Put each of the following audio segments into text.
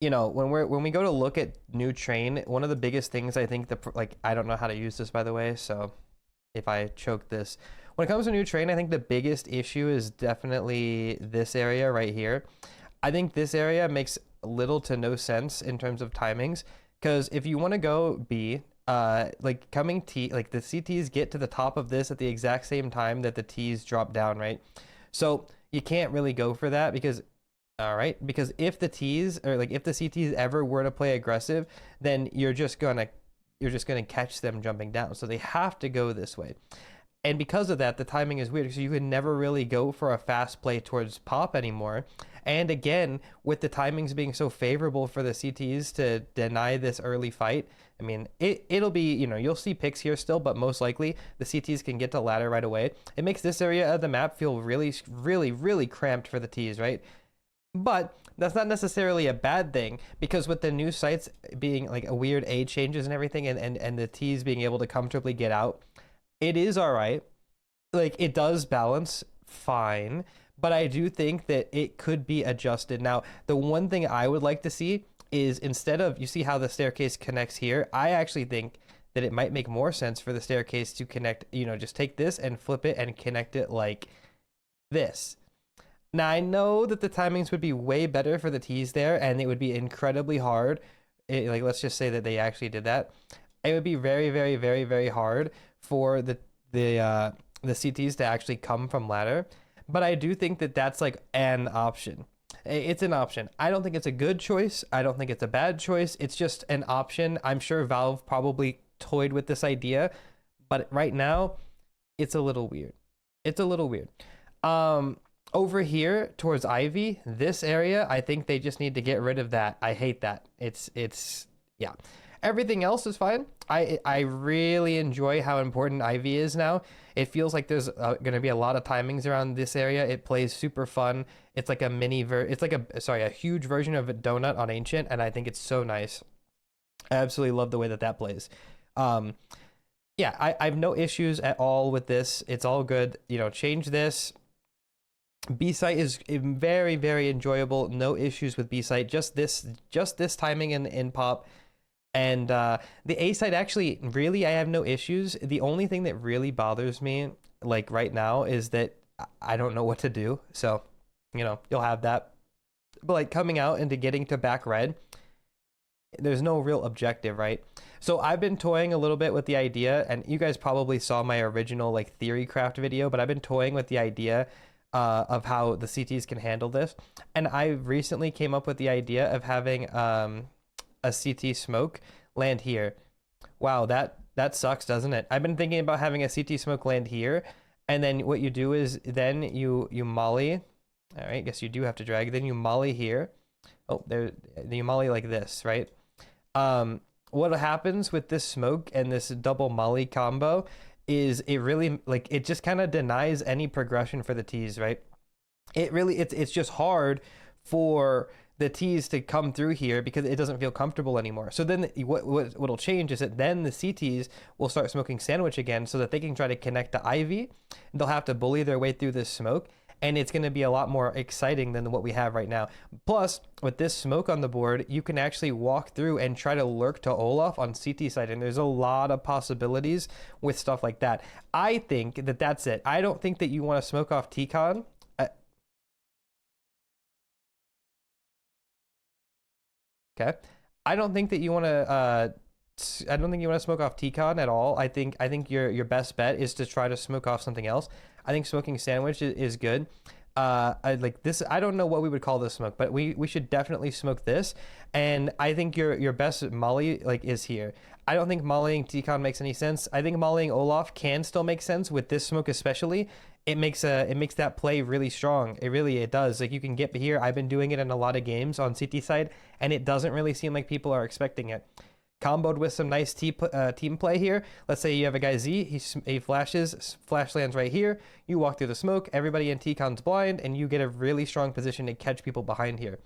you know, when we go to look at new train, one of the biggest things I think like I don't know how to use this, by the way, so if I choke this. When it comes to new train, I think the biggest issue is definitely this area right here. I think this area makes little to no sense in terms of timings, because if you want to go B, like coming T, like the CTs get to the top of this at the exact same time that the T's drop down, right? So you can't really go for that because, all right, because if the T's or like if the CTs ever were to play aggressive, then you're just gonna catch them jumping down. So they have to go this way. And because of that, the timing is weird. So you can never really go for a fast play towards pop anymore. And again, with the timings being so favorable for the CTs to deny this early fight, I mean, it'll be, you know, you'll see picks here still, but most likely the CTs can get to ladder right away. It makes this area of the map feel really, really, really cramped for the Ts, right? But that's not necessarily a bad thing, because with the new sites being like a weird A changes and everything, and the Ts being able to comfortably get out, it is all right. Like it does balance fine, but I do think that it could be adjusted. Now, the one thing I would like to see is, instead of, you see how the staircase connects here, I actually think that it might make more sense for the staircase to connect, you know, just take this and flip it and connect it like this. Now, I know that the timings would be way better for the T's there, and it would be incredibly hard. Like, let's just say that they actually did that. It would be very, very, very, very hard for the CTs to actually come from ladder. But I do think that that's like an option. It's an option. I don't think it's a good choice. I don't think it's a bad choice. It's just an option. I'm sure Valve probably toyed with this idea, but right now, it's a little weird. It's a little weird. Over here towards Ivy, this area, I think they just need to get rid of that. I hate that. It's yeah. Everything else is fine. I really enjoy how important Ivy is now. It feels like there's going to be a lot of timings around this area. It plays super fun. It's like a it's like a huge version of a donut on Ancient, and I think it's so nice. I absolutely love the way that that plays. Yeah, I have no issues at all with this. It's all good. You know, change this. B site is very, very enjoyable. No issues with B site. Just this timing in pop. And the A side, actually, really, I have no issues. The only thing that really bothers me, like right now, is that I don't know what to do. So, you know, you'll have that. But like coming out into getting to back red, there's no real objective, right? So I've been toying a little bit with the idea, and you guys probably saw my original like theory craft video, but I've been toying with the idea of how the CTs can handle this. And I recently came up with the idea of having a CT smoke land here. Wow, that sucks, doesn't it? I've been thinking about having a CT smoke land here, and then what you do is then you molly. All right, guess you do have to drag. Then you molly here. Oh, there you molly like this, right? What happens with this smoke and this double molly combo is it really, like, it just kind of denies any progression for the T's, right? It's just hard for the T's to come through here because it doesn't feel comfortable anymore. So then what'll change is that then the CTs will start smoking sandwich again so that they can try to connect to Ivy. They'll have to bully their way through this smoke, and it's going to be a lot more exciting than what we have right now. Plus, with this smoke on the board, you can actually walk through and try to lurk to Olaf on CT side, and there's a lot of possibilities with stuff like that. I think that that's it. I don't think that you want to smoke off T-Con. Okay. I don't think that you want to I don't think you want to smoke off T-Con at all. I think your best bet is to try to smoke off something else. I think smoking sandwich is good. I like this. I don't know what we would call this smoke, but we should definitely smoke this. And I think your best molly like is here. I don't think mollying T-Con makes any sense. I think mollying Olaf can still make sense with this smoke especially. It makes that play really strong. It does. Like you can get here. I've been doing it in a lot of games on CT side, and it doesn't really seem like people are expecting it. Comboed with some nice team play here. Let's say you have a guy Z, he flashes, flash lands right here. You walk through the smoke, everybody in T-Con's blind, and you get a really strong position to catch people behind here.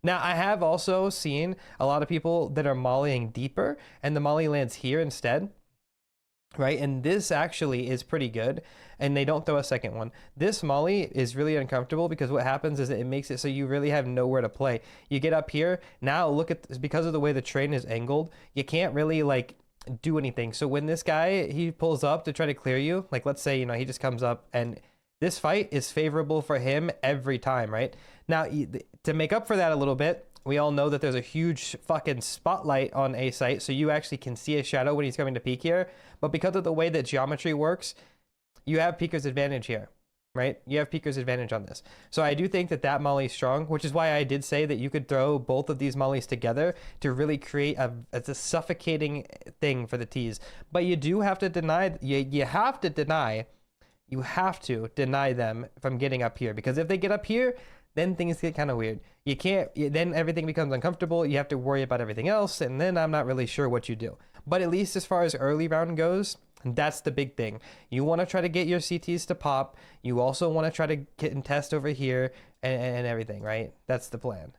Now, I have also seen a lot of people that are mollying deeper, and the molly lands here instead. right? And this actually is pretty good, and they don't throw a second one. This molly is really uncomfortable because what happens is it makes it so you really have nowhere to play. You get up here, now look at this, because of the way the train is angled, you can't really like do anything. So when this guy, he pulls up to try to clear you, like let's say, you know, he just comes up and this fight is favorable for him every time, right? Now, to make up for that a little bit, we all know that there's a huge fucking spotlight on a site, so you actually can see a shadow when he's coming to peek here. But because of the way that geometry works, you have Peeker's advantage here, right? You have Peeker's advantage on this. So I do think that that molly is strong, which is why I did say that you could throw both of these mollies together to really create a suffocating thing for the tees. But you do have to deny, you have to deny them from getting up here, because if they get up here, then things get kind of weird. You can't, then everything becomes uncomfortable. You have to worry about everything else, and then I'm not really sure what you do. But at least as far as early round goes, that's the big thing. You want to try to get your CTs to pop. You also want to try to get and test over here and everything, right? That's the plan.